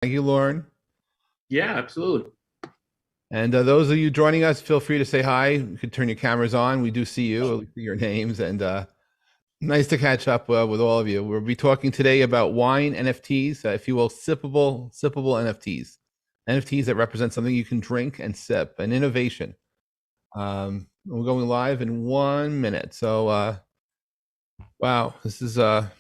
Thank you, Lauren. Yeah, absolutely. And those of you joining us, feel free to say hi. You can turn your cameras on. We do see you, we see your names, and nice to catch up with all of you. We'll be talking today about wine NFTs, if you will, sippable NFTs, NFTs that represent something you can drink and sip, an innovation. We're going live in 1 minute. So, wow, this is a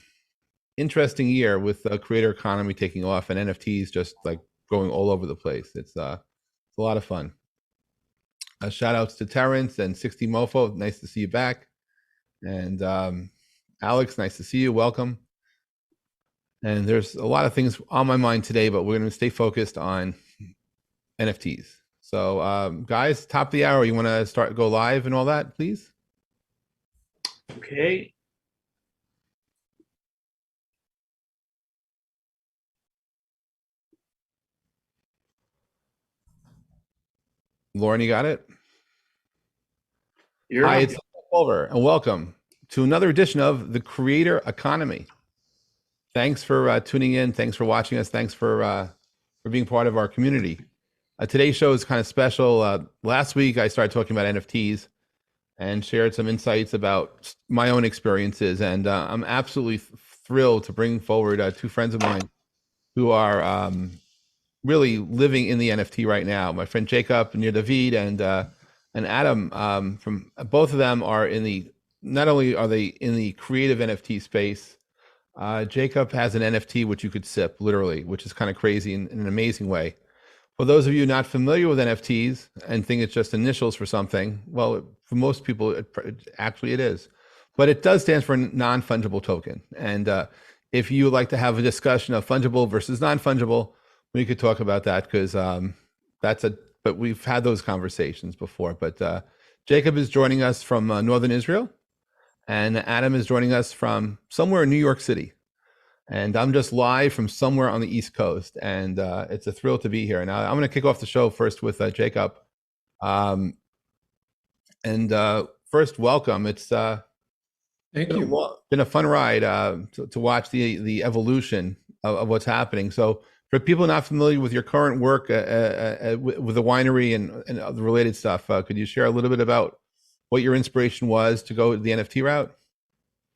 interesting year with the creator economy taking off and NFTs just like going all over the place. It's a lot of fun. Shout outs to Terrence and 60 Mofo. Nice to see you back. And Alex, nice to see you. Welcome. And there's a lot of things on my mind today, but we're going to stay focused on NFTs. So, guys, top of the hour, you want to go live and all that, please? Okay. Lauren, you got it? You're Hi, up. it's Culver, and welcome to another edition of the Creator Economy. Thanks for tuning in. Thanks for watching us. Thanks for being part of our community. Today's show is kind of special. Last week, I started talking about NFTs and shared some insights about my own experiences. And I'm absolutely thrilled to bring forward two friends of mine who are really living in the NFT right now. My friend Jacob near David and Adam from both of them are in the, not only are they in the creative NFT space, Jacob has an NFT which you could sip literally, which is kind of crazy in an amazing way. For those of you not familiar with NFTs and think it's just initials for something, well, for most people, actually it is. But it does stand for non-fungible token. And if you would like to have a discussion of fungible versus non-fungible, we could talk about that because but we've had those conversations before. But Jacob is joining us from Northern Israel, and Adam is joining us from somewhere in New York City. And I'm just live from somewhere on the East Coast, and it's a thrill to be here. Now, I'm going to kick off the show first with Jacob. First, welcome. It's Thank you. Been a fun ride to watch the evolution of what's happening. So, for people not familiar with your current work with the winery and the related stuff, could you share a little bit about what your inspiration was to go the NFT route?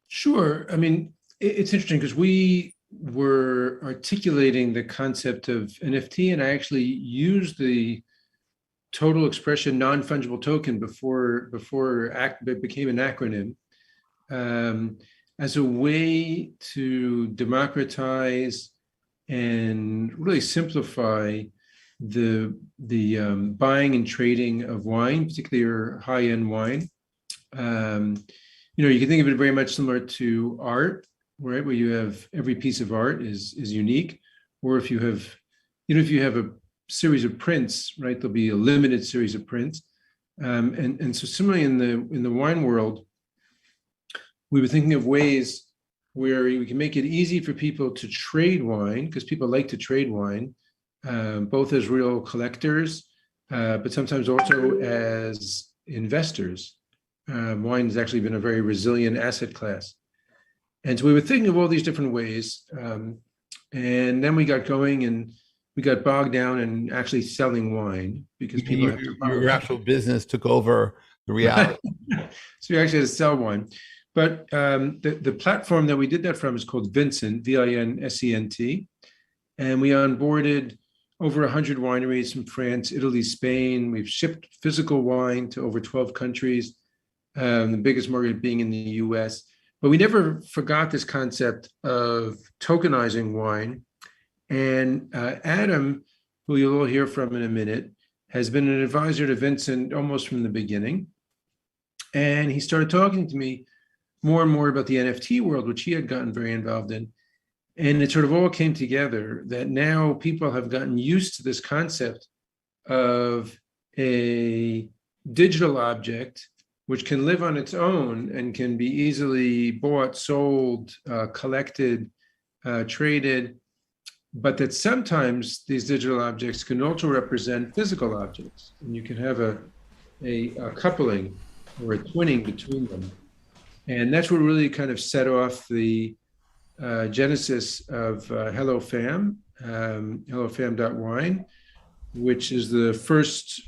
Sure. I mean, it's interesting because we were articulating the concept of NFT, and I actually used the total expression non-fungible token before it became an acronym as a way to democratize and really simplify the buying and trading of wine, particularly high-end wine. You can think of it very much similar to art, right? Where you have every piece of art is unique, or if you have a series of prints, right? There'll be a limited series of prints, and so similarly in the wine world, we were thinking of ways where we can make it easy for people to trade wine, because people like to trade wine, both as real collectors, but sometimes also as investors. Wine has actually been a very resilient asset class. And so we were thinking of all these different ways. And then we got going and we got bogged down in actually selling wine because people have to buy your actual business took over the reality. So we actually had to sell wine. But the platform that we did that from is called Vincent, Vincent. And we onboarded over 100 wineries from France, Italy, Spain. We've shipped physical wine to over 12 countries, the biggest market being in the US. But we never forgot this concept of tokenizing wine. And Adam, who you'll all hear from in a minute, has been an advisor to Vincent almost from the beginning. And he started talking to me more and more about the NFT world, which he had gotten very involved in. And it sort of all came together that now people have gotten used to this concept of a digital object which can live on its own and can be easily bought, sold, collected, traded, but that sometimes these digital objects can also represent physical objects. And you can have a coupling or a twinning between them. And that's what really kind of set off the genesis of Hello Fam. hellofam.wine, which is the first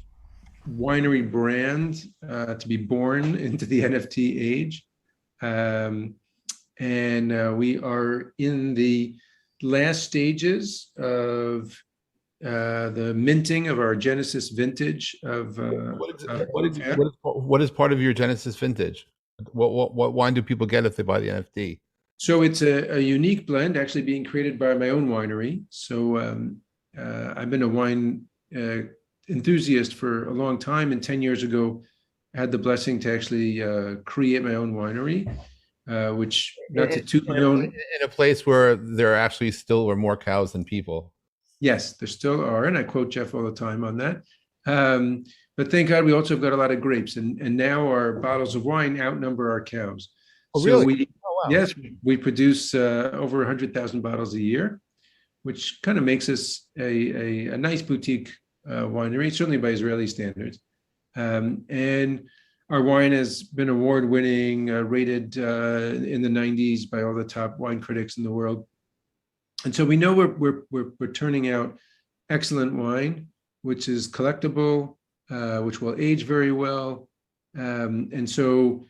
winery brand to be born into the NFT age. And we are in the last stages of the minting of our Genesis vintage of what is part of your Genesis vintage? What wine do people get if they buy the NFT? So it's a unique blend actually being created by my own winery. So I've been a wine enthusiast for a long time, and 10 years ago, I had the blessing to actually create my own winery, which not to toot my own. In a place where there actually still are more cows than people. Yes, there still are, and I quote Jeff all the time on that. But thank God we also have got a lot of grapes, and now our bottles of wine outnumber our cows. Oh, so really? Wow. Yes, we produce over 100,000 bottles a year, which kind of makes us a nice boutique winery, certainly by Israeli standards. And our wine has been award-winning, rated in the 90s by all the top wine critics in the world. And so we know we're turning out excellent wine, which is collectible, which will age very well. And so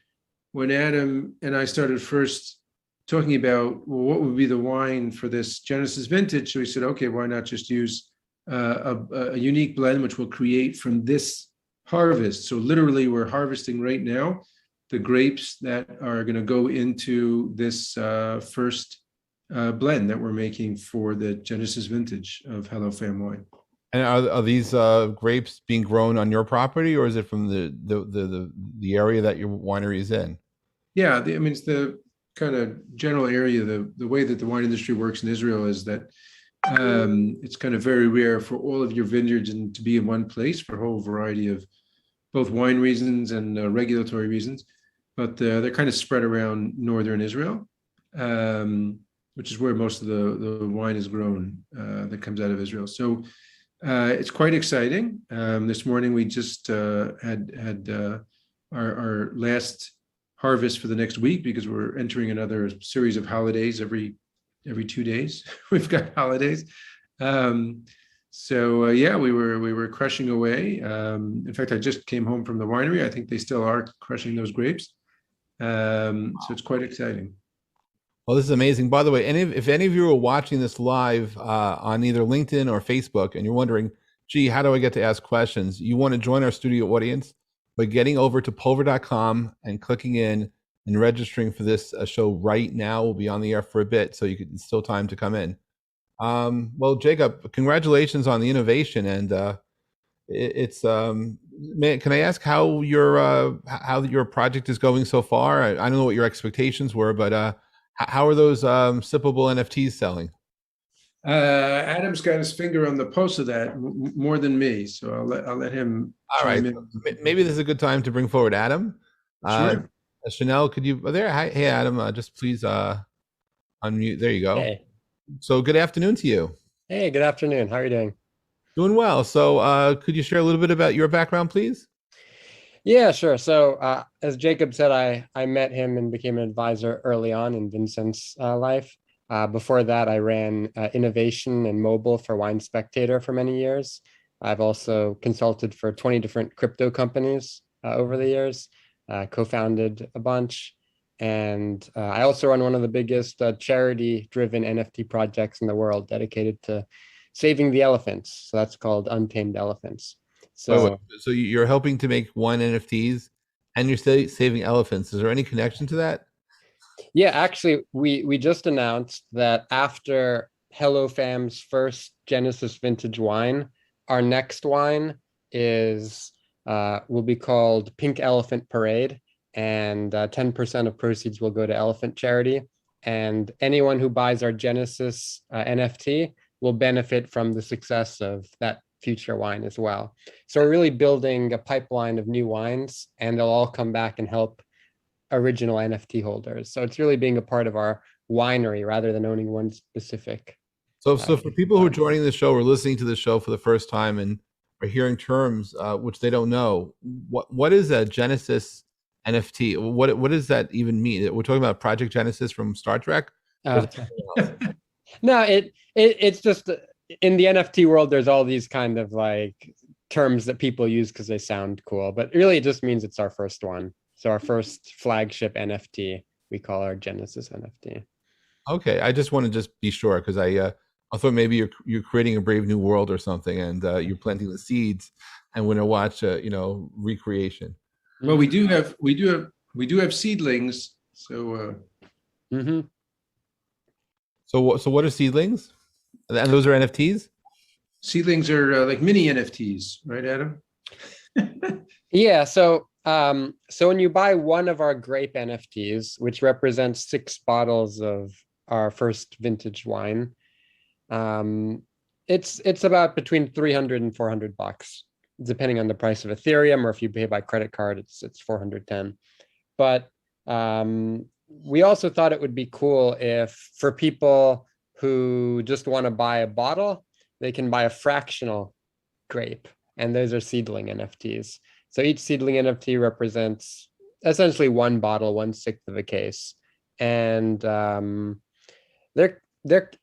when Adam and I started first talking about, well, what would be the wine for this Genesis vintage, so we said, okay, why not just use a unique blend, which we'll create from this harvest. So literally we're harvesting right now the grapes that are going to go into this first blend that we're making for the Genesis vintage of Hello Fam wine. And are these grapes being grown on your property, or is it from the area that your winery is in? Yeah, I mean, it's the kind of general area. The way that the wine industry works in Israel is that it's kind of very rare for all of your vineyards to be in one place for a whole variety of both wine reasons and regulatory reasons. But they're kind of spread around northern Israel, which is where most of the wine is grown that comes out of Israel. So it's quite exciting. This morning we just had our last harvest for the next week, because we're entering another series of holidays every 2 days. We've got holidays. So yeah, we were crushing away. In fact, I just came home from the winery. I think they still are crushing those grapes. So it's quite exciting. Well, this is amazing. By the way, if any of you are watching this live on either LinkedIn or Facebook, and you're wondering, gee, how do I get to ask questions? You want to join our studio audience by getting over to pulver.com and clicking in and registering for this show right now. We'll be on the air for a bit, so it's still time to come in. Well, Jacob, congratulations on the innovation, and can I ask how your project is going so far? I don't know what your expectations were, but how are those sippable NFTs selling? Adam's got his finger on the pulse of that more than me, so I'll let him. All right, maybe this is a good time to bring forward Adam. Sure. Chanel, could you there? Hi, hey Adam, just please unmute. There you go. Hey. So good afternoon to you. Hey, good afternoon. How are you doing? Doing well. So could you share a little bit about your background, please? Yeah, sure. So as Jacob said, I met him and became an advisor early on in Vincent's life. Before that, I ran innovation and mobile for Wine Spectator for many years. I've also consulted for 20 different crypto companies over the years, co-founded a bunch. And I also run one of the biggest charity-driven NFT projects in the world, dedicated to saving the elephants. So that's called Untamed Elephants. So you're helping to make wine NFTs, and you're saving elephants. Is there any connection to that? Yeah, actually, we just announced that after Hello Fam's first Genesis vintage wine, our next wine will be called Pink Elephant Parade, and 10% of proceeds will go to elephant charity. And anyone who buys our Genesis NFT will benefit from the success of that future wine as well. So we're really building a pipeline of new wines, and they'll all come back and help original NFT holders. So it's really being a part of our winery rather than owning one specific. So for people who are joining the show or listening to the show for the first time and are hearing terms which they don't know, what is a Genesis NFT? What does that even mean? We're talking about Project Genesis from Star Trek? No, it's just in the NFT world, there's all these kind of like terms that people use because they sound cool, but really it just means it's our first one. So our first flagship NFT, we call our Genesis NFT. Okay, I just want to just be sure because I thought maybe you're creating a brave new world or something, and you're planting the seeds, and we're gonna watch recreation. Well, we do have seedlings. So Mm-hmm. So what are seedlings? And those are NFTs? seedlings are like mini NFTs, right, Adam? Yeah, so when you buy one of our grape NFTs, which represents 6 bottles of our first vintage wine, it's about between 300 and 400 bucks, depending on the price of Ethereum, or if you pay by credit card, it's 410. But we also thought it would be cool if, for people who just want to buy a bottle, they can buy a fractional grape, and those are seedling NFTs. So each seedling NFT represents essentially one bottle, 1/6 of a case, and it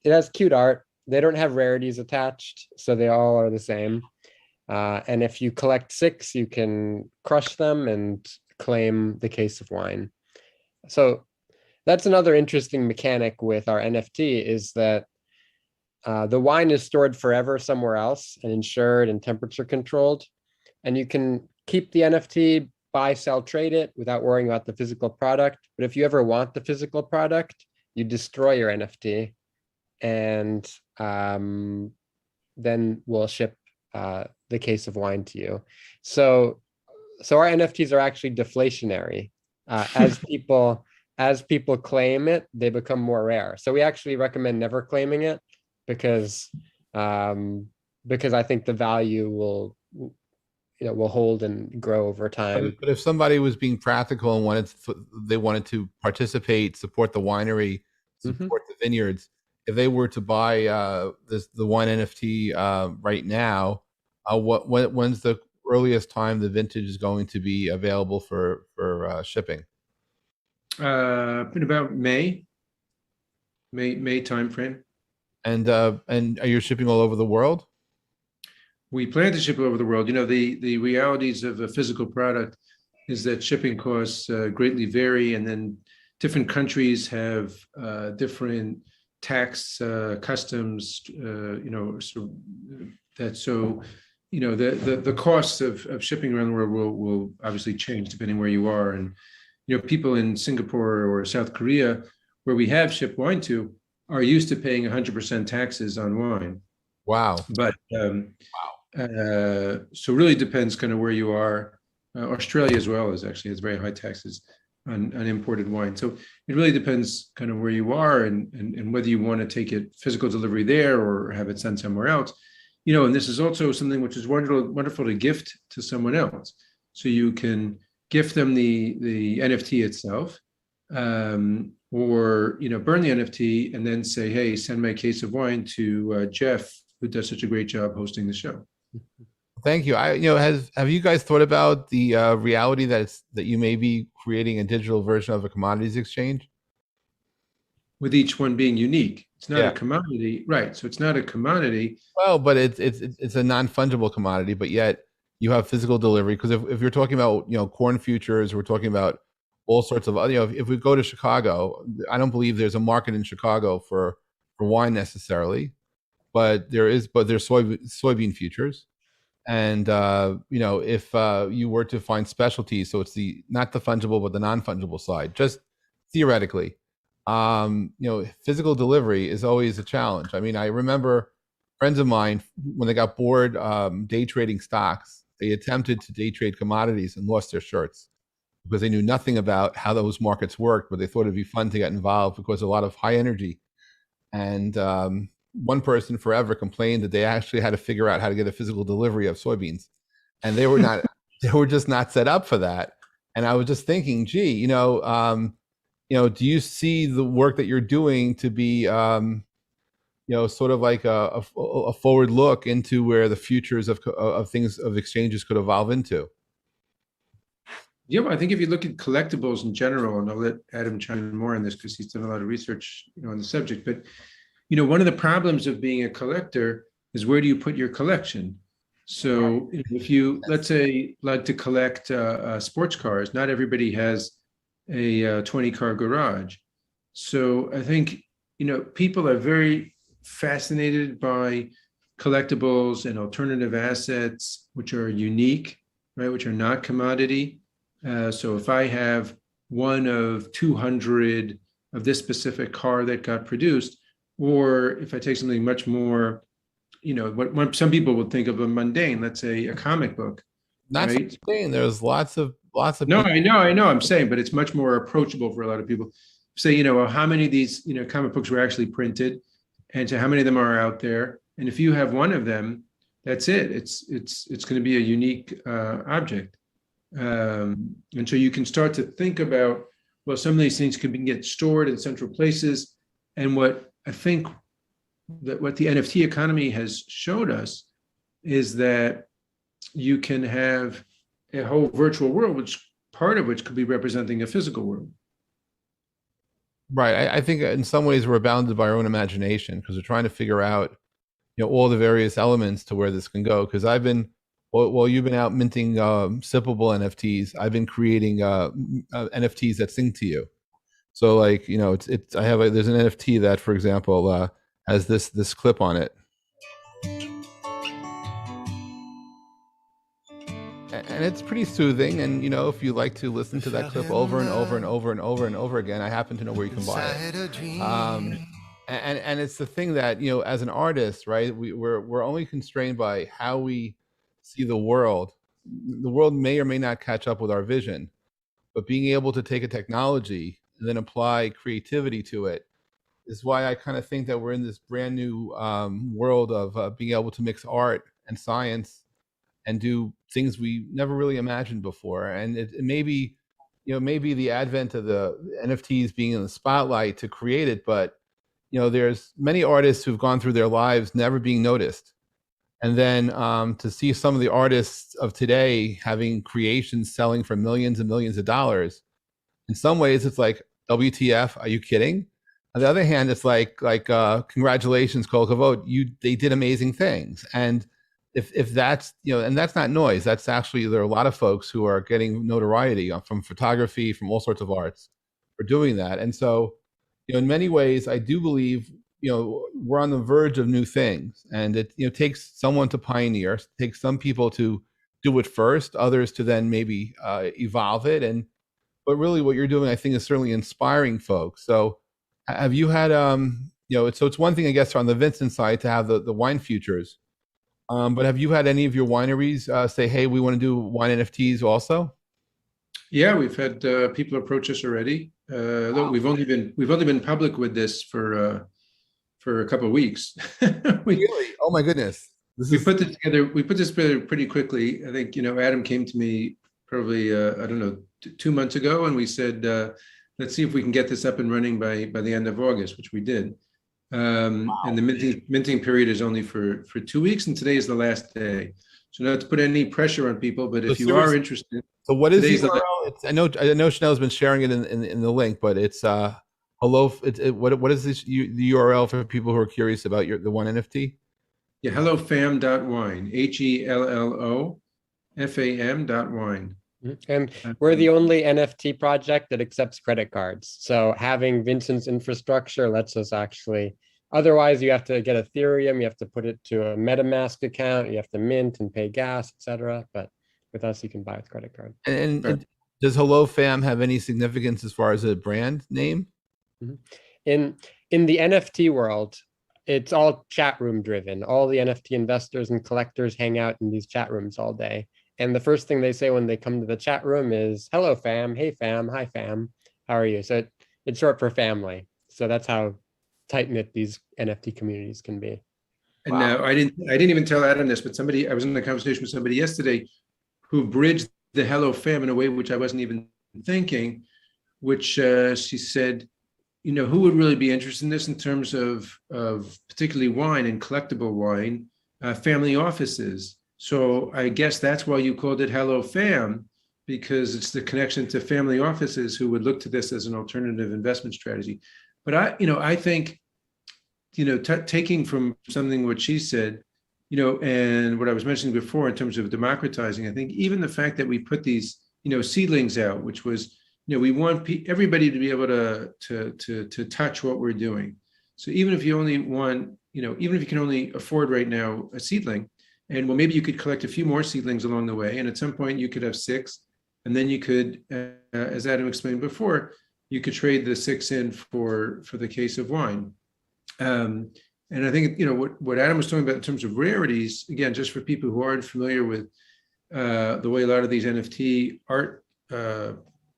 has cute art. They don't have rarities attached, so they all are the same. And if you collect 6, you can crush them and claim the case of wine. So that's another interesting mechanic with our NFT, is that the wine is stored forever somewhere else and insured and temperature controlled. And you can keep the NFT, buy, sell, trade it without worrying about the physical product. But if you ever want the physical product, you destroy your NFT, and then we'll ship the case of wine to you. So our NFTs are actually deflationary. As people claim it, they become more rare. So we actually recommend never claiming it, because I think the value will hold and grow over time. But if somebody was being practical and they wanted to participate, support the winery, support the vineyards, if they were to buy the wine NFT right now, when's the earliest time the vintage is going to be available for shipping? In about May timeframe. And are you shipping all over the world? We plan to ship all over the world. The realities of a physical product is that shipping costs greatly vary, and then different countries have different tax customs. The costs of shipping around the world will obviously change depending where you are. And people in Singapore or South Korea, where we have shipped wine to, are used to paying 100% taxes on wine. Wow. But so really depends kind of where you are. Australia as well has very high taxes on imported wine. So it really depends kind of where you are and whether you want to take it physical delivery there or have it sent somewhere else. And this is also something which is wonderful to gift to someone else. So you can gift them the NFT itself, or burn the NFT and then say, hey, send my case of wine to Jeff, who does such a great job hosting the show. Thank you. Have you guys thought about the reality that you may be creating a digital version of a commodities exchange? With each one being unique. It's not a commodity, right? So it's not a commodity. Well, but it's a non-fungible commodity, but yet you have physical delivery. Because if you're talking about corn futures, we're talking about all sorts of if we go to Chicago, I don't believe there's a market in Chicago for wine necessarily, but there's soybean futures. And if you were to find specialties, so it's not the fungible but the non-fungible side, just theoretically, physical delivery is always a challenge. I mean, I remember friends of mine, when they got bored day trading stocks, they attempted to day trade commodities and lost their shirts because they knew nothing about how those markets worked, but they thought it'd be fun to get involved because a lot of high energy. And one person forever complained that they actually had to figure out how to get a physical delivery of soybeans, and they were just not set up for that. And I was just thinking, gee, do you see the work that you're doing to be, sort of like a forward look into where the futures of exchanges could evolve into? Yeah, well, I think if you look at collectibles in general, and I'll let Adam chime in more on this because he's done a lot of research, on the subject, but one of the problems of being a collector is where do you put your collection? So if you, let's say, like to collect sports cars, not everybody has a 20-car garage. So I think, people are very fascinated by collectibles and alternative assets, which are unique, right, which are not commodity. So if I have one of 200 of this specific car that got produced, or if I take something much more, what some people would think of a mundane, let's say a comic book. Not right? saying there's lots of No, people. I know, I'm saying, but it's much more approachable for a lot of people. Say, well, how many of these, comic books were actually printed, and so how many of them are out there? And if you have one of them, that's it. It's going to be a unique object. And so you can start to think about, well, some of these things can get stored in central places. And what I think that what the NFT economy has showed us is that you can have a whole virtual world, which part of which could be representing a physical world. Right. I think in some ways we're bounded by our own imagination because we're trying to figure out, all the various elements to where this can go. Because I've been, while you've been out minting sippable NFTs, I've been creating NFTs that sing to you. So like, there's an NFT that, for example, has this clip on it. And it's pretty soothing. And, if you like to listen to that clip over and over and over and over and over again, I happen to know where you can buy it. And it's the thing that, as an artist, right, we're only constrained by how we see the world. The world may or may not catch up with our vision, but being able to take a technology and then apply creativity to it is why I kind of think that we're in this brand new world of being able to mix art and science and do things we never really imagined before. And it may be, maybe the advent of the NFTs being in the spotlight to create it, but there's many artists who've gone through their lives never being noticed. And then to see some of the artists of today having creations selling for millions and millions of dollars, in some ways it's like, WTF, are you kidding? On the other hand, it's like congratulations, Kol Kavod, they did amazing things. And if that's, and that's not noise, that's actually, there are a lot of folks who are getting notoriety from photography, from all sorts of arts for doing that. And so, in many ways, I do believe, we're on the verge of new things, and it, takes someone to pioneer, takes some people to do it first, others to then maybe evolve it. But really what you're doing, I think, is certainly inspiring folks. So have you had, so it's one thing, I guess, on the Vincent side to have the wine futures, but have you had any of your wineries say, hey, we want to do wine NFTs also? Yeah, we've had people approach us already. Look, we've only been public with this for a couple of weeks. Really? Oh my goodness! We put this together pretty quickly. I think Adam came to me probably I don't know 2 months ago, and we said let's see if we can get this up and running by the end of August, which we did. And the minting period is only for 2 weeks, and today is the last day. So not to put any pressure on people, but if you are interested. So what is the URL? I know Chanel's been sharing it in the link, but it's hello. What is this the URL for people who are curious about the one NFT? Yeah, hellofam.wine, HELLOFAM.wine. And we're the only NFT project that accepts credit cards. So having Vincent's infrastructure lets us actually. Otherwise, you have to get Ethereum, you have to put it to a MetaMask account, you have to mint and pay gas, etc. But with us, you can buy with credit card. And does Hello Fam have any significance as far as a brand name? In the NFT world, it's all chat room driven. All the NFT investors and collectors hang out in these chat rooms all day. And the first thing they say when they come to the chat room is, hello fam, hey fam, hi fam, how are you? So it's short for family. So that's how tight-knit these NFT communities can be. And now I didn't even tell Adam this, but I was in a conversation with somebody yesterday who bridged the Hello Fam in a way which I wasn't even thinking, which she said, who would really be interested in this in terms of particularly wine and collectible wine, family offices. So I guess that's why you called it Hello Fam, because it's the connection to family offices who would look to this as an alternative investment strategy. But I think taking from something what she said, and what I was mentioning before in terms of democratizing, I think even the fact that we put these, seedlings out, which was, we want everybody to be able to touch what we're doing. So even if you only want, even if you can only afford right now a seedling, and well, maybe you could collect a few more seedlings along the way, and at some point you could have 6, and then you could, as Adam explained before, you could trade the 6 in for the case of wine. And I think, what Adam was talking about in terms of rarities, again, just for people who aren't familiar with the way a lot of these NFT art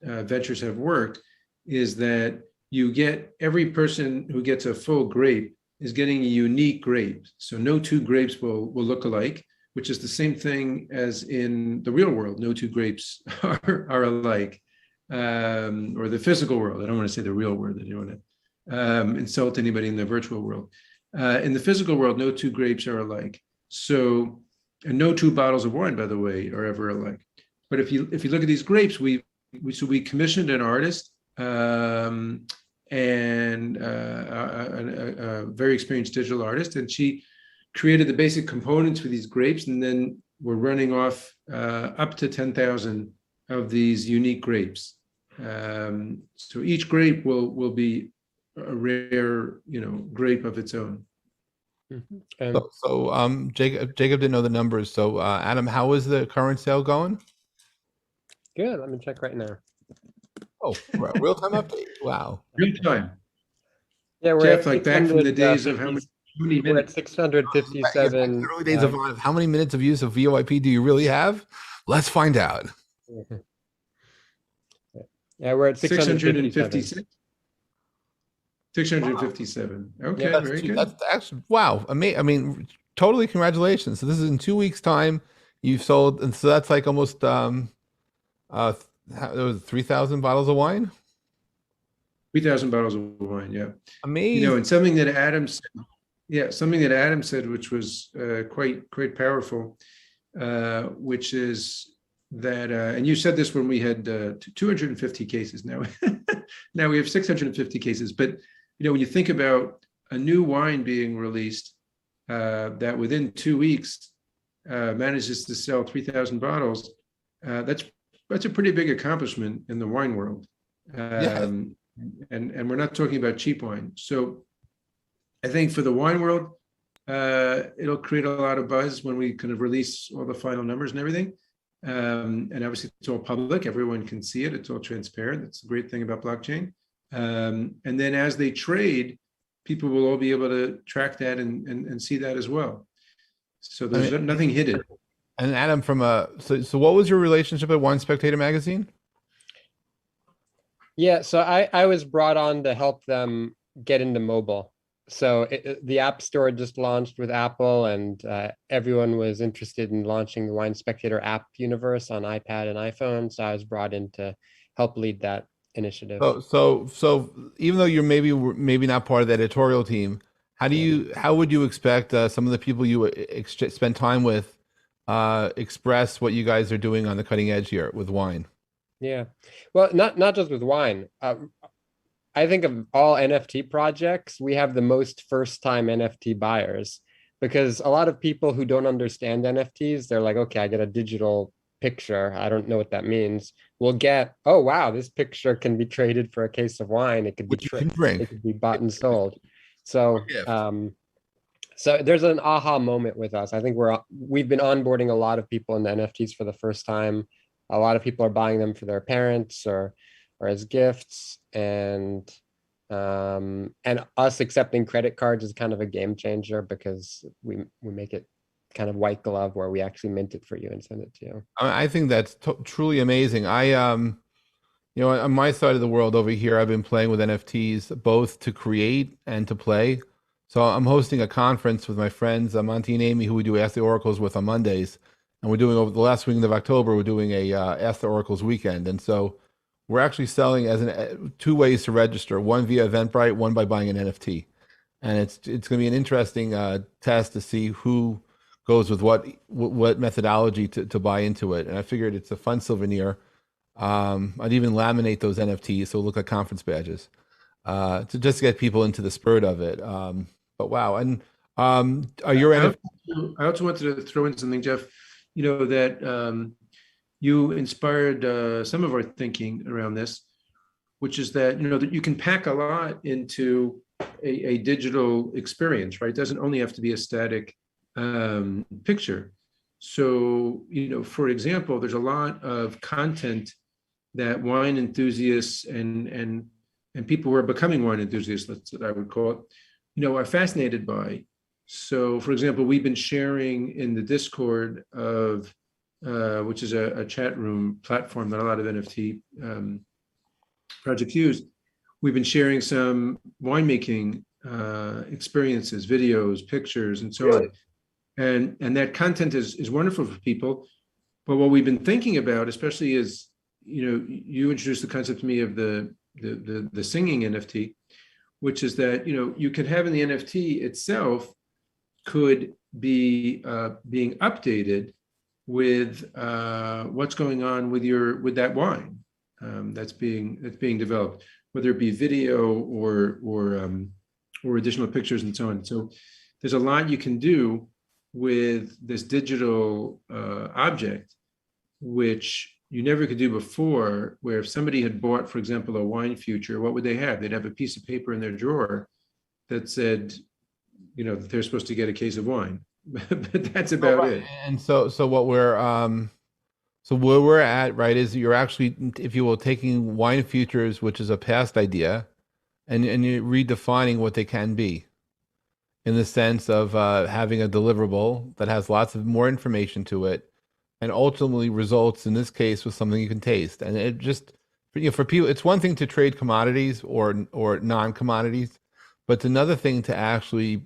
ventures have worked, is that you get, every person who gets a full grape is getting a unique grape. So no 2 grapes will look alike, which is the same thing as in the real world. No 2 grapes are alike, or the physical world. I don't want to say the real world. I don't want to insult anybody in the virtual world. In the physical world, no 2 grapes are alike. So, and no 2 bottles of wine, by the way, are ever alike. But if you look at these grapes, we commissioned an artist, and a very experienced digital artist, and she created the basic components for these grapes, and then we're running off up to 10,000 of these unique grapes. So each grape will be a rare, grape of its own. And So Jacob didn't know the numbers. So Adam, how is the current sale going? good. Let me check right now. Oh, real time update. Wow. Real time. Yeah, we're Jeff, at like back from the 650 days of how many We're at minutes? 657. The early days of Vine. How many minutes of use of VoIP do you really have? Let's find out. Yeah, we're at 657. 656. 657. Okay, Yeah, very good. That's actually wow. I mean, totally congratulations. So this is in 2 weeks' time. You've sold, and so that's like almost there was 3,000 bottles of wine. 3,000 bottles of wine. Yeah. Amazing. And something that Adam said, which was quite powerful, which is that, and you said this when we had 250 cases. Now, now we have 650 cases. But when you think about a new wine being released, that within 2 weeks manages to sell 3,000 bottles, that's a pretty big accomplishment in the wine world. And we're not talking about cheap wine. So I think for the wine world, it'll create a lot of buzz when we kind of release all the final numbers and everything. And obviously it's all public. Everyone can see it. It's all transparent. That's the great thing about blockchain. And then as they trade, people will all be able to track that and see that as well. So there's nothing hidden. And Adam, so what was your relationship at Wine Spectator magazine? Yeah, so I was brought on to help them get into mobile. So the App Store just launched with Apple, and everyone was interested in launching the Wine Spectator app universe on iPad and iPhone. So I was brought in to help lead that initiative. So even though you're maybe not part of the editorial team, how would you expect some of the people you spend time with express what you guys are doing on the cutting edge here with wine? Yeah, well, not just with wine. I think of all NFT projects, we have the most first-time NFT buyers, because a lot of people who don't understand NFTs, they're like, okay, I get a digital picture. I don't know what that means. We'll get, oh, wow, this picture can be traded for a case of wine. It could be it could be bought and sold. So, so there's an aha moment with us. I think we've been onboarding a lot of people in the NFTs for the first time. A lot of people are buying them for their parents or as gifts, and us accepting credit cards is kind of a game changer, because we make it kind of white glove, where we actually mint it for you and send it to you. I think that's truly amazing. on my side of the world over here, I've been playing with NFTs both to create and to play. So I'm hosting a conference with my friends, Monty and Amy, who we do Ask the Oracles with on Mondays. And we're doing, over the last week of October, we're doing a Ask the Oracles weekend. And so we're actually selling as 2 ways to register, one via Eventbrite, one by buying an NFT. And it's going to be an interesting test to see who goes with what methodology to buy into it. And I figured it's a fun souvenir. I'd even laminate those NFTs so it look like conference badges to just get people into the spirit of it. But wow. And are your I also wanted to throw in something, Jeff, that you inspired some of our thinking around this, which is that, that you can pack a lot into a digital experience, right? It doesn't only have to be a static picture. So, for example, there's a lot of content that wine enthusiasts and people who are becoming wine enthusiasts, that's what I would call it, are fascinated by. So, for example, we've been sharing in the Discord of, which is a chat room platform that a lot of NFT projects use. We've been sharing some winemaking experiences, videos, pictures, and so on. And that content is wonderful for people. But what we've been thinking about, especially is, you introduced the concept to me of the singing NFT, which is that, you could have in the NFT itself could be being updated with what's going on with that wine that's being developed, whether it be video or additional pictures and so on. So there's a lot you can do with this digital object, which you never could do before, where if somebody had bought, for example, a wine future, what would they have? They'd have a piece of paper in their drawer that said, that they're supposed to get a case of wine. But that's about it. And so what we're so where we're at, right, is you're actually, if you will, taking wine futures, which is a past idea, and you're redefining what they can be, in the sense of having a deliverable that has lots of more information to it, and ultimately results in this case with something you can taste. And it just, for people, it's one thing to trade commodities or non-commodities, but it's another thing to actually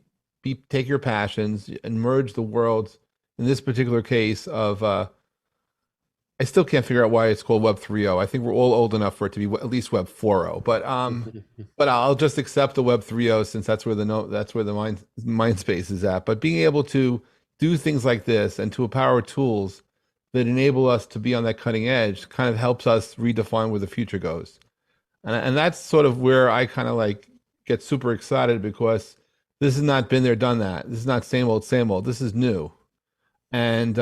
take your passions and merge the worlds. In this particular case of, I still can't figure out why it's called Web 3.0. I think we're all old enough for it to be at least Web 4.0. But I'll just accept the Web 3.0 since that's where the mind space is at. But being able to do things like this and to empower tools that enable us to be on that cutting edge kind of helps us redefine where the future goes. And that's sort of where I kind of like get super excited, because this has not been there, done that. This is not same old, same old. This is new. And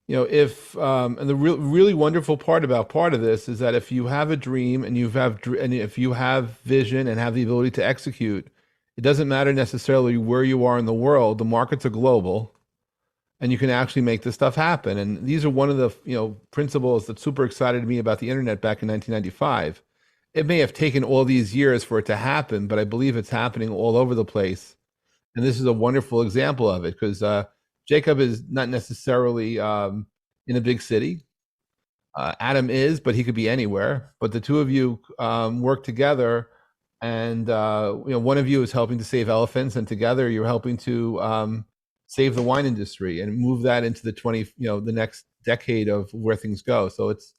if and the really wonderful part of this is that if you have a dream and if you have vision and have the ability to execute, it doesn't matter necessarily where you are in the world. The markets are global, and you can actually make this stuff happen. And these are one of the principles that super excited me about the internet back in 1995. It may have taken all these years for it to happen, but I believe it's happening all over the place. And this is a wonderful example of it, because Jacob is not necessarily in a big city. Adam is, but he could be anywhere. But the two of you work together, and one of you is helping to save elephants, and together you're helping to save the wine industry and move that into the next decade of where things go. So it's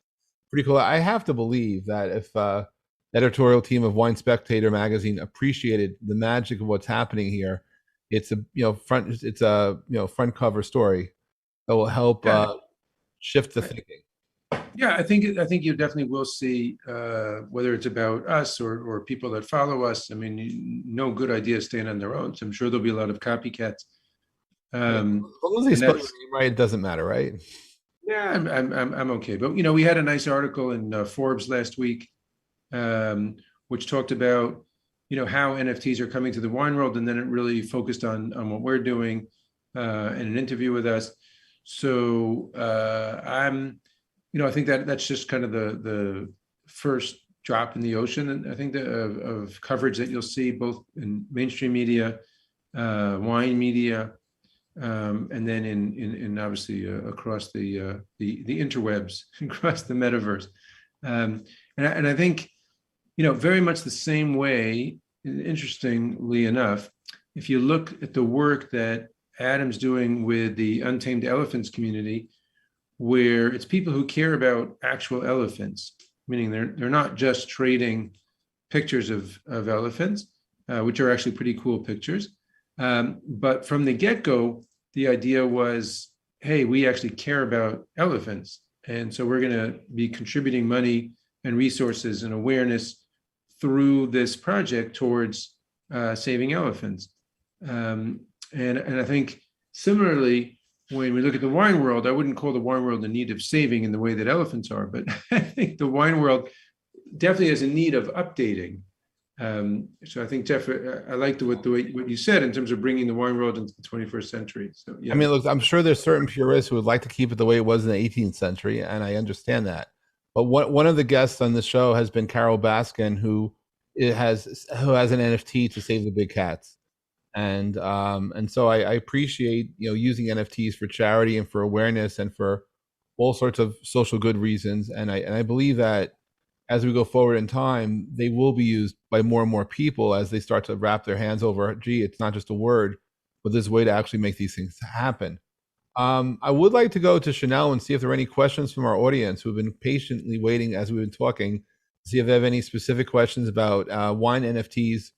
pretty cool. I have to believe that if the editorial team of Wine Spectator magazine appreciated the magic of what's happening here, it's a front cover story that will help shift the thinking. Yeah, I think you definitely will see, whether it's about us or people that follow us. I mean, no good ideas stand on their own, so I'm sure there'll be a lot of copycats. As long as they spell your name right, it doesn't matter, right? Yeah, I'm okay. But we had a nice article in Forbes last week, which talked about how NFTs are coming to the wine world, and then it really focused on what we're doing in an interview with us. So I think that's just kind of the first drop in the ocean, and I think of coverage that you'll see both in mainstream media, wine media, and then in obviously across the interwebs, across the metaverse, and I think very much the same way. Interestingly enough, if you look at the work that Adam's doing with the Untamed Elephants community, where it's people who care about actual elephants, meaning they're not just trading pictures of elephants, which are actually pretty cool pictures. But from the get-go, the idea was, hey, we actually care about elephants. And so we're going to be contributing money and resources and awareness through this project towards saving elephants. And I think similarly, when we look at the wine world, I wouldn't call the wine world in need of saving in the way that elephants are, but I think the wine world definitely has a need of updating. So I think I like what you said in terms of bringing the wine world into the 21st century. So yeah. I mean, look, I'm sure there's certain purists who would like to keep it the way it was in the 18th century, and I understand that. But one of the guests on the show has been Carol Baskin, who has an NFT to save the big cats, and so I appreciate using NFTs for charity and for awareness and for all sorts of social good reasons, and I believe that as we go forward in time, they will be used by more and more people as they start to wrap their hands over, gee, it's not just a word, but there's a way to actually make these things happen. I would like to go to Chanel and see if there are any questions from our audience who have been patiently waiting as we've been talking, see if they have any specific questions about wine NFTs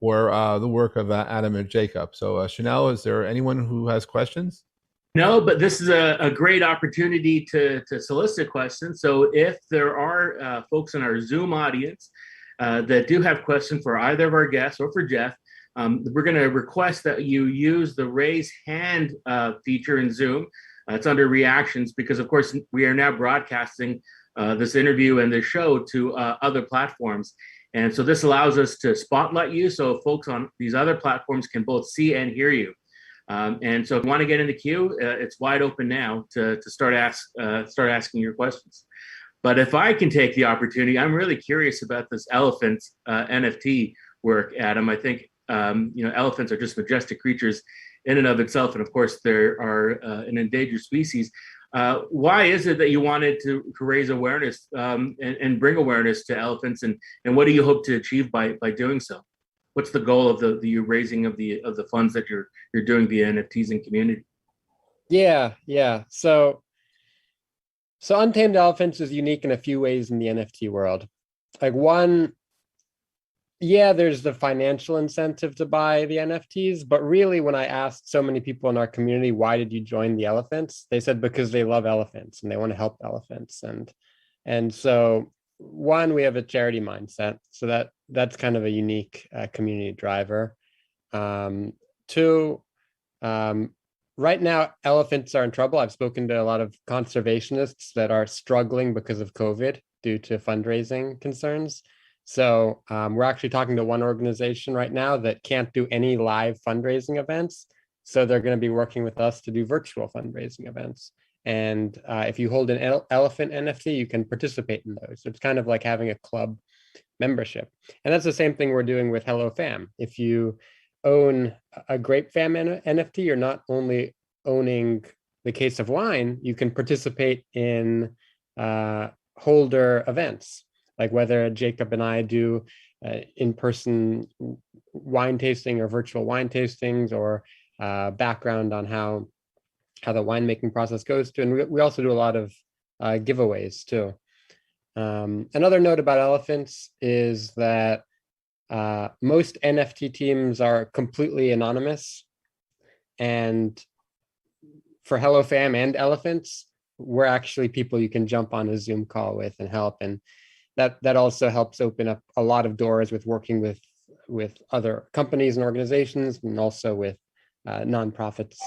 or the work of Adam and Jacob. So Chanel, is there anyone who has questions? No, but this is a great opportunity to solicit questions. So if there are folks in our Zoom audience that do have questions for either of our guests or for Jeff, we're going to request that you use the raise hand feature in Zoom. It's under reactions because, of course, we are now broadcasting this interview and this show to other platforms. And so this allows us to spotlight you so folks on these other platforms can both see and hear you. And so if you want to get in the queue, it's wide open now to start asking your questions. But if I can take the opportunity, I'm really curious about this elephant NFT work, Adam. I think elephants are just majestic creatures in and of itself, and of course they are an endangered species. Why is it that you wanted to raise awareness and bring awareness to elephants, and what do you hope to achieve by doing so? What's the goal of the raising of the funds that you're doing via NFTs and community? Yeah. So Untamed Elephants is unique in a few ways in the NFT world. Like one, there's the financial incentive to buy the NFTs, but really when I asked so many people in our community, why did you join the elephants? They said because they love elephants and they want to help elephants. And so one, we have a charity mindset. So that's kind of a unique community driver. Two, right now, elephants are in trouble. I've spoken to a lot of conservationists that are struggling because of COVID due to fundraising concerns. So we're actually talking to one organization right now that can't do any live fundraising events. So they're going to be working with us to do virtual fundraising events. And if you hold an elephant NFT, you can participate in those. So it's kind of like having a club membership. And that's the same thing we're doing with Hello Fam. If you own a Grape Fam NFT, you're not only owning the case of wine, you can participate in holder events, like whether Jacob and I do in-person wine tasting or virtual wine tastings, or background on how the winemaking process goes to. And we also do a lot of giveaways too. Another note about elephants is that most NFT teams are completely anonymous. And for Hello Fam and elephants, we're actually people you can jump on a Zoom call with and help. And that also helps open up a lot of doors with working with other companies and organizations, and also with nonprofits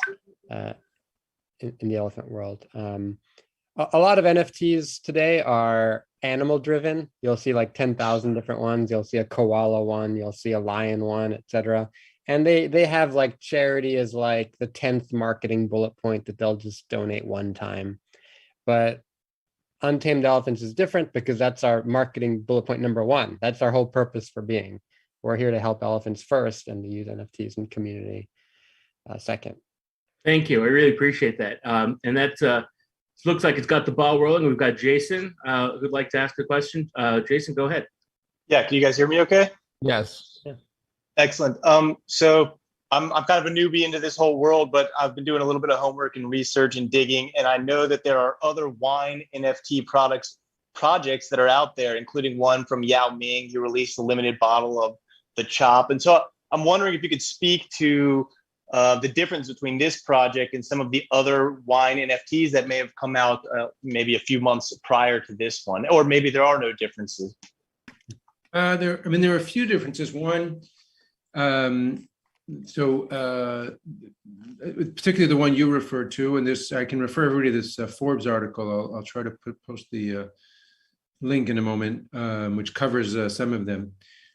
in the elephant world. A lot of NFTs today are animal driven. You'll see like 10,000 different ones. You'll see a koala one, you'll see a lion one, etc. And they have like charity as like the 10th marketing bullet point that they'll just donate one time. But Untamed Elephants is different because that's our marketing bullet point number one. That's our whole purpose for being. We're here to help elephants first and to use NFTs in community second. Thank you. I really appreciate that. And that looks like it's got the ball rolling. We've got Jason who'd like to ask a question. Jason, go ahead. Yeah, can you guys hear me okay? Yes. Yeah. Excellent. So I'm kind of a newbie into this whole world, but I've been doing a little bit of homework and research and digging, and I know that there are other wine NFT projects that are out there, including one from Yao Ming who released a limited bottle of the Chop. And so I'm wondering if you could speak to the difference between this project and some of the other wine NFTs that may have come out maybe a few months prior to this one, or maybe there are no differences. There are a few differences. One, particularly the one you referred to, and this, I can refer everybody to this Forbes article. I'll try to post the link in a moment, which covers some of them.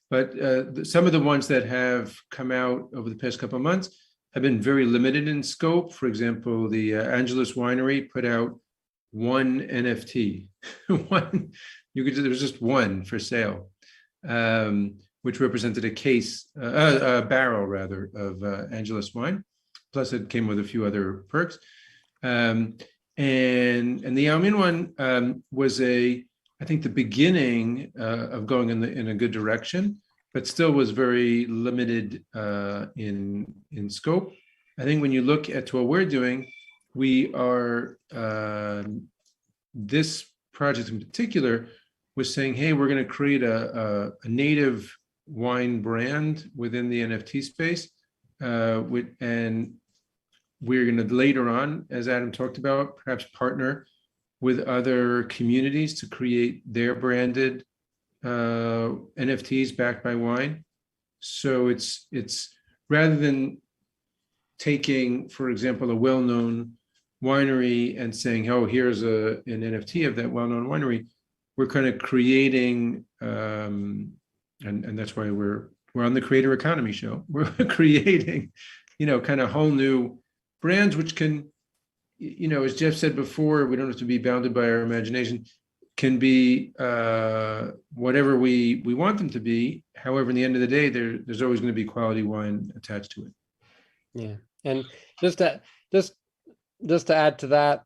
But some of the ones that have come out over the past couple of months have been very limited in scope. For example, the Angelus Winery put out one NFT. There was just one for sale, which represented a barrel rather of Angelus wine. Plus, it came with a few other perks. And the Yao Min one was I think the beginning of going in a good direction, but still was very limited in scope. I think when you look at what we're doing, we are, this project in particular was saying, hey, we're going to create a native wine brand within the NFT space. And we're going to later on, as Adam talked about, perhaps partner with other communities to create their branded NFTs backed by wine. So it's rather than taking, for example, a well-known winery and saying, oh, here's an NFT of that well-known winery, we're kind of creating, and that's why we're on the Creator Economy Show. We're creating, kind of whole new brands, which can, as Jeff said before, we don't have to be bounded by our imagination, can be whatever we want them to be. However, in the end of the day, there's always going to be quality wine attached to it. Yeah, and just to add to that,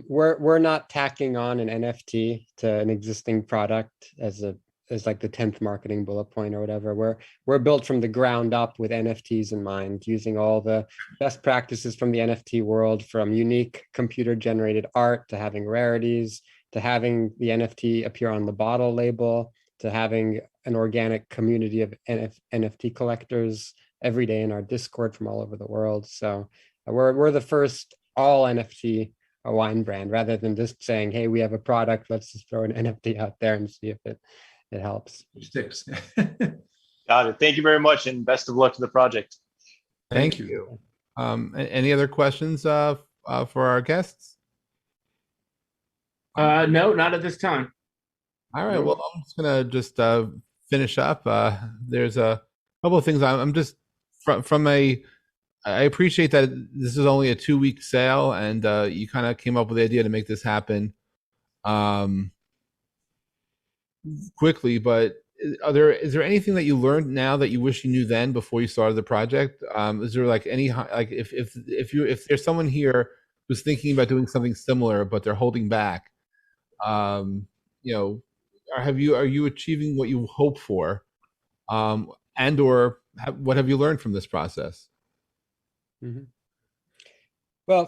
we're not tacking on an NFT to an existing product as like the 10th marketing bullet point or whatever. We're built from the ground up with NFTs in mind, using all the best practices from the NFT world, from unique computer generated art to having rarities, to having the NFT appear on the bottle label, to having an organic community of NFT collectors every day in our Discord from all over the world. So we're the first all NFT wine brand, rather than just saying, hey, we have a product, let's just throw an NFT out there and see if it helps. It sticks. Got it. Thank you very much, and best of luck to the project. Thank you. Any other questions for our guests? No, not at this time. All right. Well, I'm just gonna finish up. There's a couple of things. I'm just I appreciate that this is only a 2-week sale, and you kind of came up with the idea to make this happen quickly. But is there anything that you learned now that you wish you knew then before you started the project? Is there like if there's someone here who's thinking about doing something similar but they're holding back, are you achieving what you hope for, and or what have you learned from this process? Mm-hmm. Well,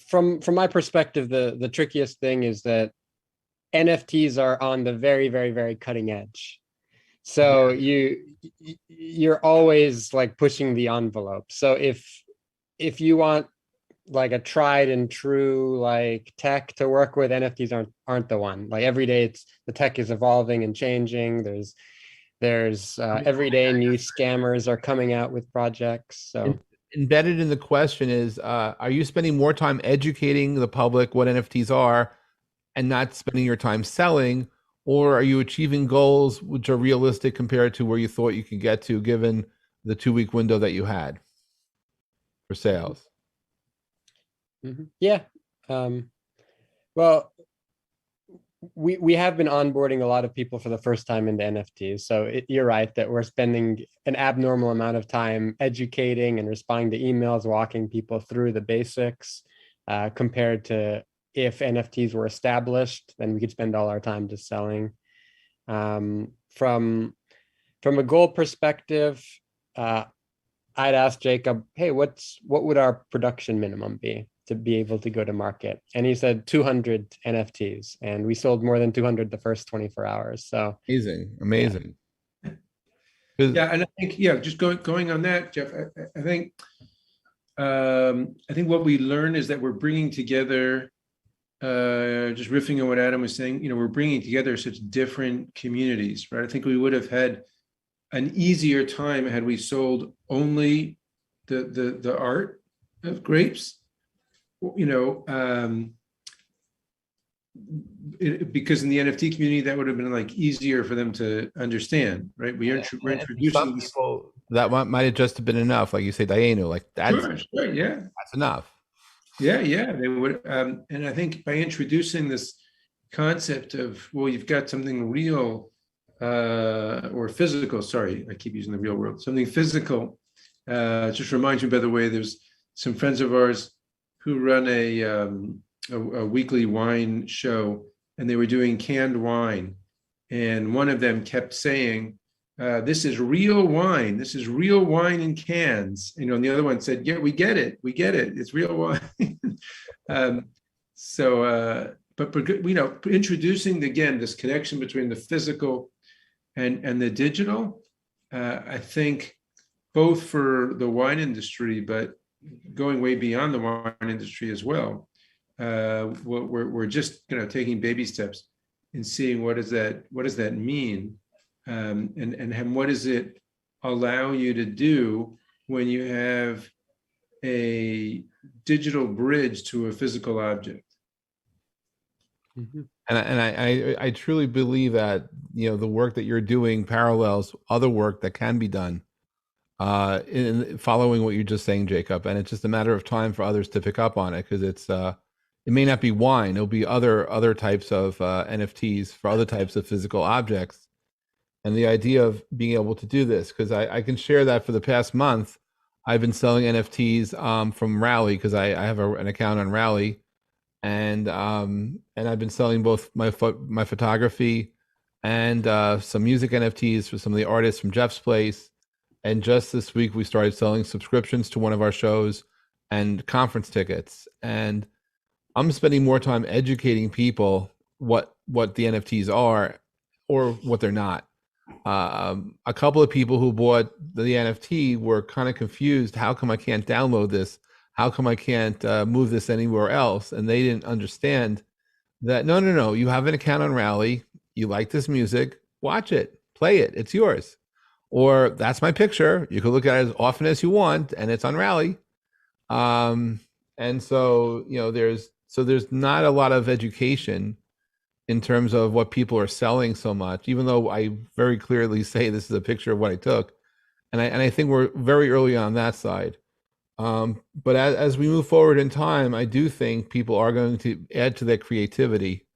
from my perspective, the trickiest thing is that NFTs are on the very, very, very cutting edge. So you're always like pushing the envelope. So if you want like a tried and true like tech to work with, NFTs aren't the one. Like every day the tech is evolving and changing. There's every day new scammers are coming out with projects. So embedded in the question is, are you spending more time educating the public what NFTs are and not spending your time selling, or are you achieving goals which are realistic compared to where you thought you could get to given the 2-week window that you had for sales? Mm-hmm. Yeah. Well, we have been onboarding a lot of people for the first time into NFTs. So you're right that we're spending an abnormal amount of time educating and responding to emails, walking people through the basics, compared to if NFTs were established, then we could spend all our time just selling. From a goal perspective, I'd ask Jacob, hey, what would our production minimum be to be able to go to market? And he said 200 NFTs, and we sold more than 200 the first 24 hours. So amazing. Yeah, and I think just going on that, Jeff, I think what we learned is that we're bringing together, just riffing on what Adam was saying, we're bringing together such different communities, right? I think we would have had an easier time had we sold only the art of grapes, you know, because in the NFT community, that would have been like easier for them to understand, right? We're And for introducing some this. people, that might have just been enough. Like you say, Dayenu, like that's Sure, yeah. that's enough. Yeah, they would. And I think by introducing this concept of, well, you've got something real or physical, sorry, I keep using the real word, something physical. Just reminds me, by the way, there's some friends of ours who run a weekly wine show, and they were doing canned wine. And one of them kept saying, this is real wine. This is real wine in cans. You know, and the other one said, yeah, we get it. We get it. It's real wine. But you know, introducing again this connection between the physical and the digital, I think both for the wine industry, but going way beyond the wine industry as well. We're just, you know, taking baby steps and seeing what does that mean, and what does it allow you to do when you have a digital bridge to a physical object. Mhm. And I truly believe that, you know, the work that you're doing parallels other work that can be done in following what you're just saying, Jacob. And it's just a matter of time for others to pick up on it, because it may not be wine, it'll be other types of NFTs for other types of physical objects. And the idea of being able to do this, because I can share that for the past month, I've been selling NFTs from Rally, because I have an account on Rally, and I've been selling both my photography and some music NFTs for some of the artists from Jeff's Place. And just this week, we started selling subscriptions to one of our shows and conference tickets. And I'm spending more time educating people what the NFTs are or what they're not. A couple of people who bought the NFT were kind of confused. How come I can't download this? How come I can't move this anywhere else? And they didn't understand that, no, you have an account on Rally. You like this music, watch it, play it, it's yours. Or that's my picture. You can look at it as often as you want, and it's on Rally. And so, you know, there's not a lot of education in terms of what people are selling so much, even though I very clearly say this is a picture of what I took. And I think we're very early on that side. But as we move forward in time, I do think people are going to add to their creativity.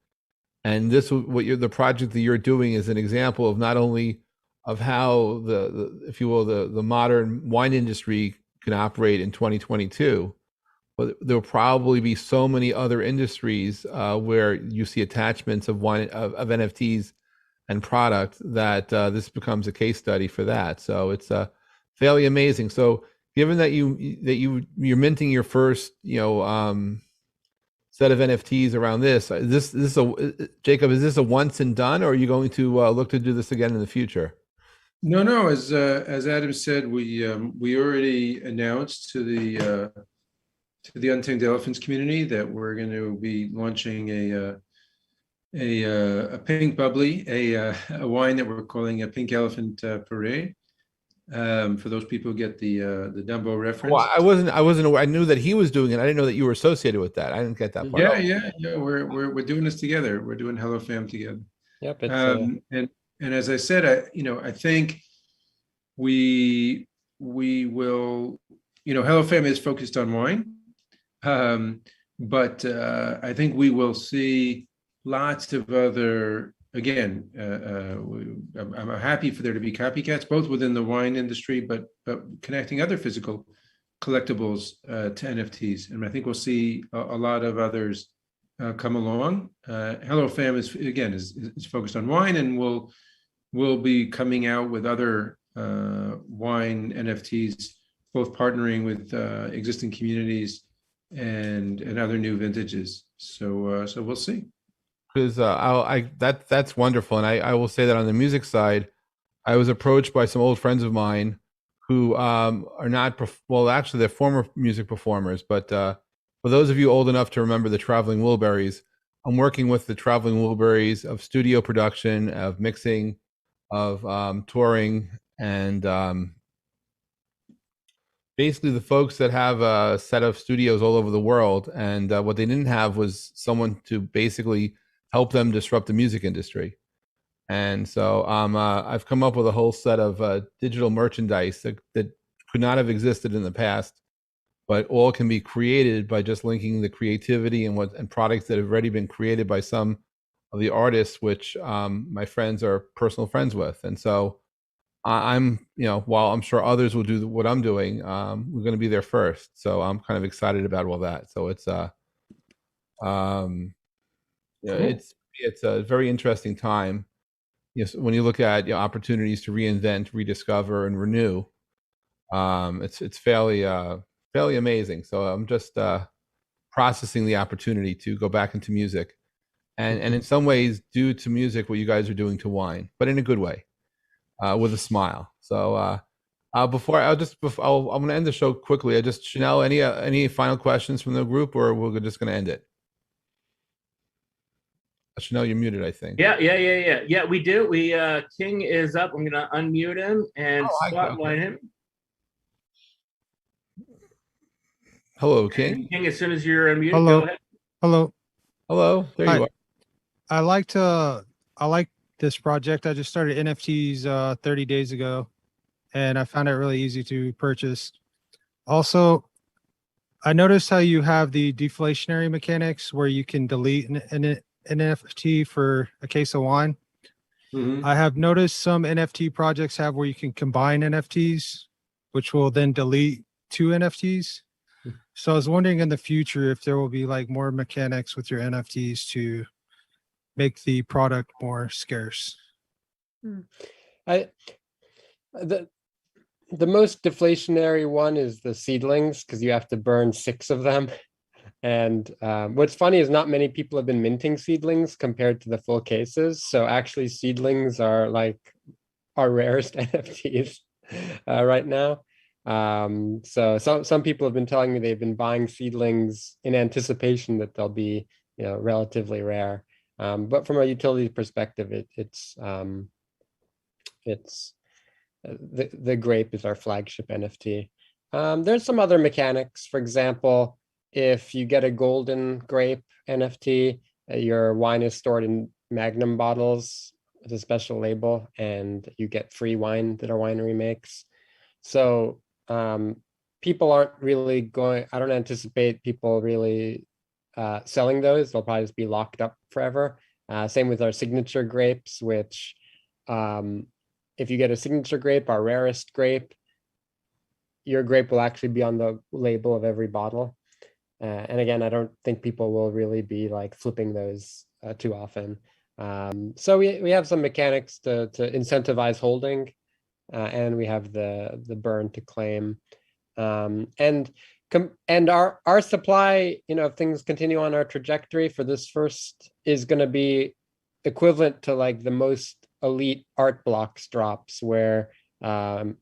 And the project that you're doing is an example of not only of how the if you will, the modern wine industry can operate in 2022, but there'll probably be so many other industries where you see attachments of wine of NFTs and product that this becomes a case study for that. So it's fairly amazing. So given that you're minting your first, you know, set of NFTs around this, Jacob, is this a once and done, or are you going to look to do this again in the future? No. As Adam said, we already announced to the Untamed Elephants community that we're going to be launching a pink bubbly, a wine that we're calling a Pink Elephant Parade. For those people who get the Dumbo reference. Well, I wasn't aware. I knew that he was doing it. I didn't know that you were associated with that. I didn't get that part. Yeah. We're doing this together. We're doing Hello Fam together. Yep. And as I said, I think we will, Hello Fam is focused on wine, but I think we will see lots of other. Again, I'm happy for there to be copycats, both within the wine industry, but connecting other physical collectibles to NFTs. And I think we'll see a lot of others come along. Hello Fam is focused on wine, and we'll be coming out with other wine NFTs, both partnering with existing communities and other new vintages. So we'll see. Because that's wonderful, and I will say that on the music side, I was approached by some old friends of mine who are not actually they're former music performers, but for those of you old enough to remember the Traveling Wilburys, I'm working with the Traveling Wilburys of studio production, of mixing, of touring, And basically the folks that have a set of studios all over the world, and what they didn't have was someone to basically help them disrupt the music industry. And so I've come up with a whole set of digital merchandise that could not have existed in the past, but all can be created by just linking the creativity and products that have already been created by some of the artists, which my friends are personal friends with. And so I'm, while I'm sure others will do what I'm doing, we're going to be there first. So I'm kind of excited about all that. So it's Cool. it's a very interesting time. Yes, when you look at opportunities to reinvent, rediscover, and renew, it's fairly amazing. So I'm just processing the opportunity to go back into music, and in some ways do to music what you guys are doing to wine, but in a good way, with a smile. So I'm going to end the show quickly. Chanel, any final questions from the group, or we're just going to end it? Chanel, you're muted, I think. Yeah, we do. King is up. I'm gonna unmute him and spotlight him. Hello, King. King, as soon as you're unmuted, Hello. go ahead. Hello. There Hi. you are. I like this project. I just started NFTs 30 days ago, and I found it really easy to purchase. Also, I noticed how you have the deflationary mechanics where you can delete an NFT for a case of wine. Mhm. I have noticed some NFT projects have where you can combine NFTs, which will then delete two NFTs. So I was wondering in the future if there will be like more mechanics with your NFTs to make the product more scarce. The most deflationary one is the seedlings, because you have to burn 6 of them. And what's funny is not many people have been minting seedlings compared to the full cases. So actually seedlings are like our rarest NFTs right now. So some people have been telling me they've been buying seedlings in anticipation that they'll be, relatively rare. But from a utility perspective, it's the grape is our flagship NFT. There's some other mechanics. For example, if you get a golden grape NFT, your wine is stored in Magnum bottles with a special label, and you get free wine that our winery makes. So people aren't really going, I don't anticipate people really selling those. They'll probably just be locked up forever. Same with our signature grapes, which if you get a signature grape, our rarest grape, your grape will actually be on the label of every bottle. And again, I don't think people will really be like flipping those too often. So we have some mechanics to incentivize holding, and we have the burn to claim. And our supply, if things continue on our trajectory for this first, is going to be equivalent to like the most elite art blocks drops, where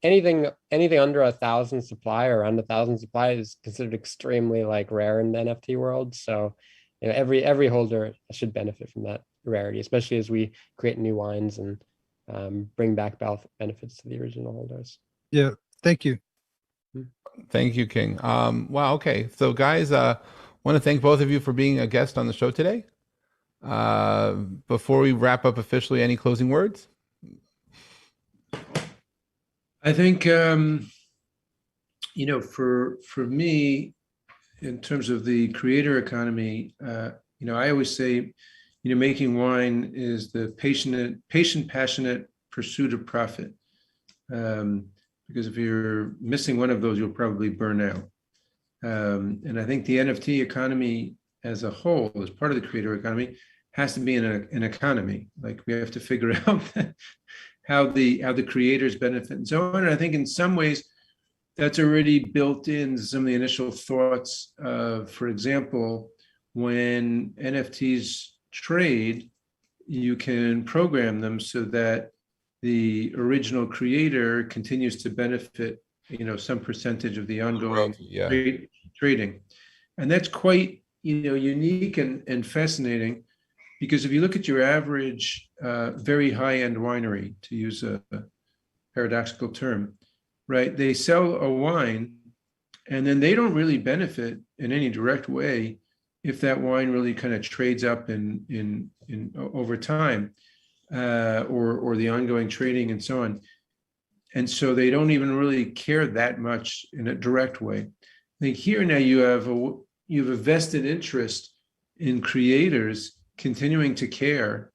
anything under 1,000 supply or around 1,000 supply is considered extremely like rare in the NFT world. So every holder should benefit from that rarity, especially as we create new wines and bring back benefits to the original holders. Yeah, thank you. Thank you, King. Wow. Okay. So guys, want to thank both of you for being a guest on the show today. Before we wrap up officially, any closing words? I think, for me, in terms of the creator economy, I always say, making wine is the patient, passionate pursuit of profit. Because if you're missing one of those, you'll probably burn out. And I think the NFT economy as a whole, as part of the creator economy, has to be an economy. Like we have to figure out how the creators benefit and so on. And I think in some ways that's already built in some of the initial thoughts of, for example, when NFTs trade, you can program them so that the original creator continues to benefit, some percentage of the ongoing trading. And that's quite, unique and fascinating, because if you look at your average very high-end winery, to use a paradoxical term, right? They sell a wine and then they don't really benefit in any direct way if that wine really kind of trades up in over time, or the ongoing trading and so on. And so they don't even really care that much in a direct way. I think here now you have a vested interest in creators continuing to care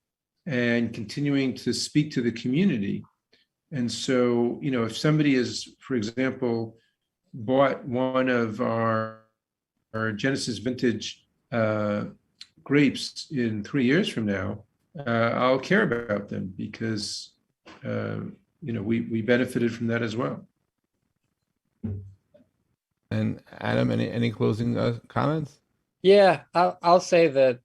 and continuing to speak to the community. And so, if somebody is, for example, bought one of our Genesis vintage grapes in 3 years from now, I'll care about them because we benefited from that as well. And Adam, any closing comments? Yeah, I'll say that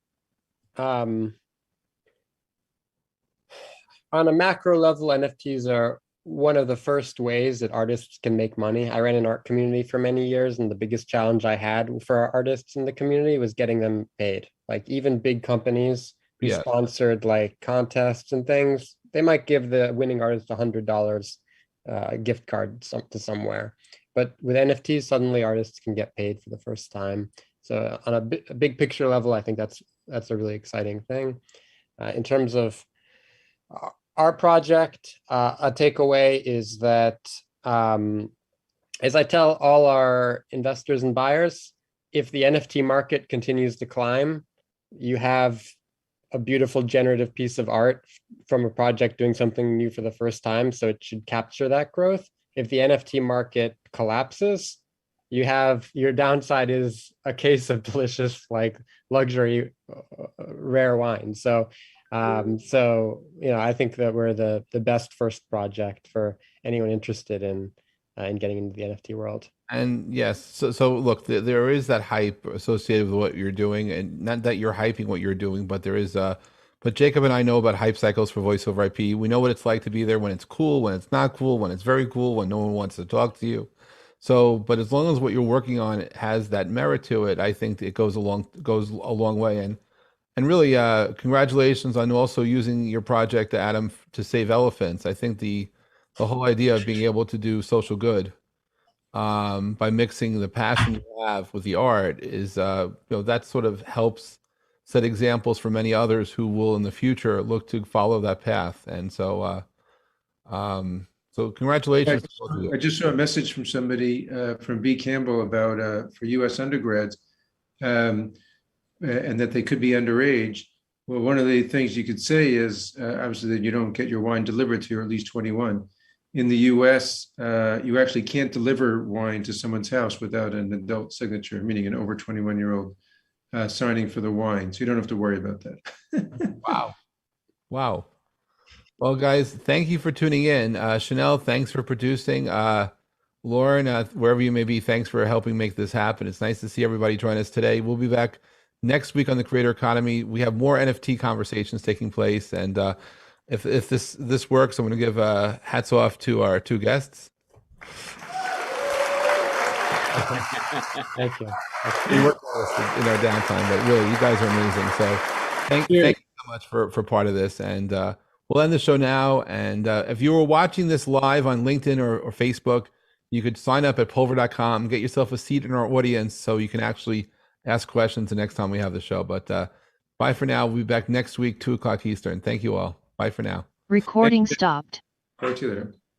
on a macro level, NFTs are one of the first ways that artists can make money. I ran an art community for many years, and the biggest challenge I had for our artists in the community was getting them paid. Like even big companies who sponsored like contests and things, they might give the winning artist $100 gift card to somewhere. But with NFTs, suddenly artists can get paid for the first time. So on a big picture level, I think that's a really exciting thing. In terms of our project, a takeaway is that, as I tell all our investors and buyers, if the NFT market continues to climb, you have a beautiful generative piece of art from a project doing something new for the first time. So it should capture that growth. If the NFT market collapses, your downside is a case of delicious, like luxury, rare wine. So I think that we're the best first project for anyone interested in getting into the NFT world. And yes, so look, there is that hype associated with what you're doing, and not that you're hyping what you're doing, but there is but Jacob and I know about hype cycles for voice over IP. We know what it's like to be there when it's cool, when it's not cool, when it's very cool, when no one wants to talk to you. So, but as long as what you're working on has that merit to it, I think it goes a long way. And really, congratulations on also using your project, Adam, to save elephants. I think the whole idea of being able to do social good by mixing the passion you have with the art is, that sort of helps set examples for many others who will in the future look to follow that path. And so, so congratulations. I just saw a message from somebody from B. Campbell about for U.S. undergrads, and that they could be underage. Well, one of the things you could say is obviously that you don't get your wine delivered to you're at least 21. In the U.S., you actually can't deliver wine to someone's house without an adult signature, meaning an over 21-year-old signing for the wine. So you don't have to worry about that. Wow. Well, guys, thank you for tuning in. Chanel, thanks for producing. Lauren, wherever you may be, thanks for helping make this happen. It's nice to see everybody join us today. We'll be back next week on the Creator Economy. We have more NFT conversations taking place, and if this works, I'm going to give hats off to our two guests. Thank you. We work on this in our downtime, but really, you guys are amazing. So thank you so much for part of this, and we'll end the show now. And if you were watching this live on LinkedIn or Facebook, you could sign up at pulver.com, get yourself a seat in our audience so you can actually ask questions the next time we have the show. But bye for now. We'll be back next week, 2 o'clock Eastern. Thank you all. Bye for now. Recording stopped. Talk to you later.